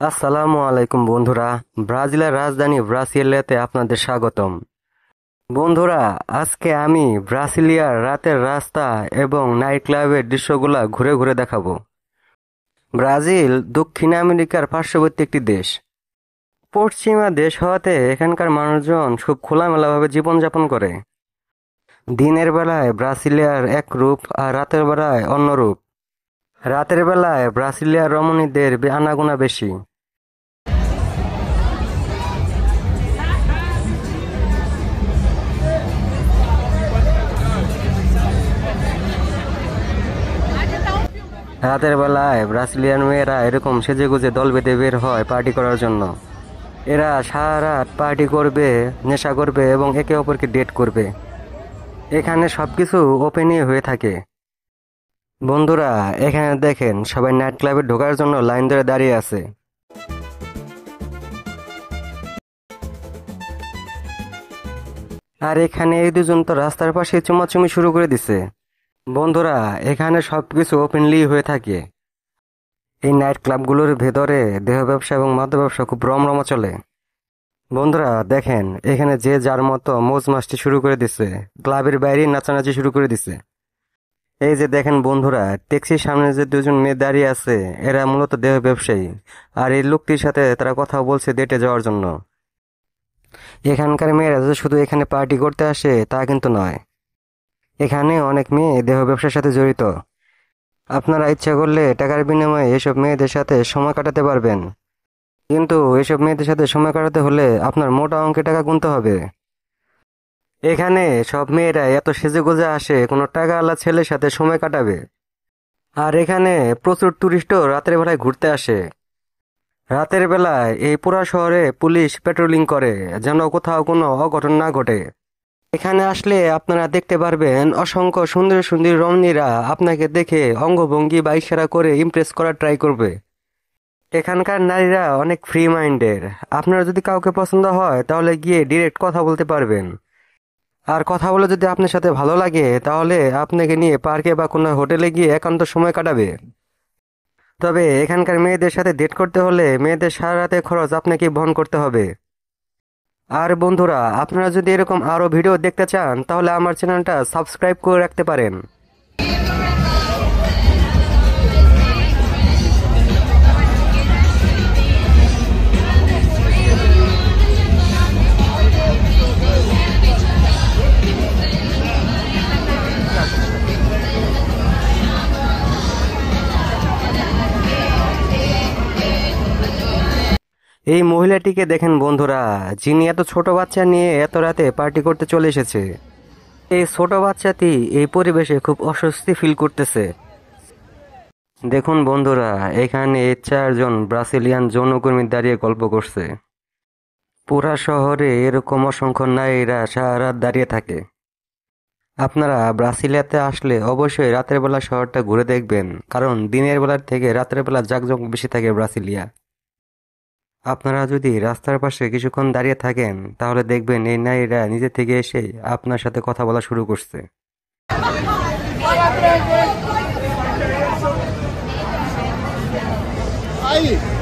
আসসালামু আলাইকুম বন্ধুরা। ব্রাজিলের রাজধানী ব্রাসিলিয়াতে আপনাদের স্বাগতম। বন্ধুরা, আজকে আমি ব্রাসিলিয়ার রাতের রাস্তা এবং নাইট ক্লাবের দৃশ্যগুলা ঘুরে ঘুরে দেখাবো। ব্রাজিল দক্ষিণ আমেরিকার পার্শ্ববর্তী একটি দেশ। পশ্চিমা দেশ হওয়াতে এখানকার মানুষজন খুব খোলামেলাভাবে জীবনযাপন করে। দিনের বেলায় ব্রাসিলিয়ার এক রূপ আর রাতের বেলায় অন্য রূপ। রাতের বেলায় ব্রাসিলিয়ার রমণীদের আনাগোনা বেশি। রাতের বেলায় ব্রাজিলিয়ান মেয়েরা এরকম সেজেগুজে দল বেঁধে বের হয় পার্টি করার জন্য। এরা সারা রাত পার্টি করবে, নেশা করবে এবং একে অপরকে ডেট করবে। এখানে সবকিছু ওপেনই হয়ে থাকে। বন্ধুরা, এখানে দেখেন সবাই নাইট ক্লাবে ঢোকার জন্য লাইন ধরে দাঁড়িয়ে আছে। আর এখানে এই দুজন তো রাস্তার পাশে চুমাচুমি শুরু করে দিছে। বন্ধুরা, এখানে সবকিছু ওপেনলি হয়ে থাকে। এই নাইট ক্লাবগুলোর ভেতরে দেহ ব্যবসা এবং মাদক ব্যবসা খুব রমরমা চলে। বন্ধুরা দেখেন, এখানে যে যার মতো মৌজ মাস্তি শুরু করে দিছে, ক্লাবের বাইরেই নাচানাচি শুরু করে দিছে। এই যে দেখেন বন্ধুরা, ট্যাক্সির সামনে যে দুজন মেয়ে দাঁড়িয়ে আছে, এরা মূলত দেহ ব্যবসায়ী। আর এই লোকটির সাথে তারা কথা বলছে ডেটে যাওয়ার জন্য। এখানকার মেয়েরা যে শুধু এখানে পার্টি করতে আসে তা কিন্তু নয়। এখানে অনেক মেয়ে দেহ ব্যবসার সাথে জড়িত। আপনারা ইচ্ছা করলে টাকার বিনিময়ে এসব মেয়েদের সাথে সময় কাটাতে পারবেন। কিন্তু এসব মেয়েদের সাথে সময় কাটাতে হলে আপনার মোটা অঙ্কের টাকা গুনতে হবে। এখানে সব মেয়েরা এত সেজেগুজে আসে কোনো টাকাওয়ালা ছেলের সাথে সময় কাটাবে। আর এখানে প্রচুর টুরিস্টও রাতের বেলায় ঘুরতে আসে। রাতের বেলায় এই পুরা শহরে পুলিশ পেট্রোলিং করে, যেন কোথাও কোনো অঘটন না ঘটে। এখানে আসলে আপনারা দেখতে পারবেন অসংখ্য সুন্দর সুন্দর রমণীরা আপনাকে দেখে অঙ্গভঙ্গি বা ইশারা করে ইমপ্রেস করার ট্রাই করবে। এখানকার নারীরা অনেক ফ্রি মাইন্ডের। আপনার যদি কাউকে পছন্দ হয় তাহলে গিয়ে ডিরেক্ট কথা বলতে পারবেন। আর কথা বলে যদি আপনার সাথে ভালো লাগে তাহলে আপনাকে নিয়ে পার্কে বা কোনো হোটেলে গিয়ে একান্ত সময় কাটাবে। তবে এখানকার মেয়েদের সাথে ডেট করতে হলে মেয়েদের সারা রাতের খরচ আপনাকে বহন করতে হবে। আর বন্ধুরা, আপনারা যদি এরকম আরও ভিডিও দেখতে চান তাহলে আমার চ্যানেলটা সাবস্ক্রাইব করে রাখতে পারেন। এই মহিলাটিকে দেখেন বন্ধুরা, যিনি এত ছোট বাচ্চা নিয়ে এত রাতে পার্টি করতে চলে এসেছে। এই ছোট বাচ্চাটি এই পরিবেশে খুব অস্বস্তি ফিল করতেছে। দেখুন বন্ধুরা, এখানে এই 4জন ব্রাজিলিয়ান যৌনকর্মী দাঁড়িয়ে গল্প করছে। পুরা শহরে এরকম অসংখ্য নারীরা সারা রাত দাঁড়িয়ে থাকে। আপনারা ব্রাসিলিয়াতে আসলে অবশ্যই রাতের বেলা শহরটা ঘুরে দেখবেন, কারণ দিনের বেলার থেকে রাতের বেলা জাঁকজমক বেশি থাকে ব্রাসিলিয়া। আপনারা যদি রাস্তার পাশে কিছুক্ষণ দাঁড়িয়ে থাকেন তাহলে দেখবেন এই নারীরা নিজে থেকে এসে আপনার সাথে কথা বলা শুরু করছে। Aí,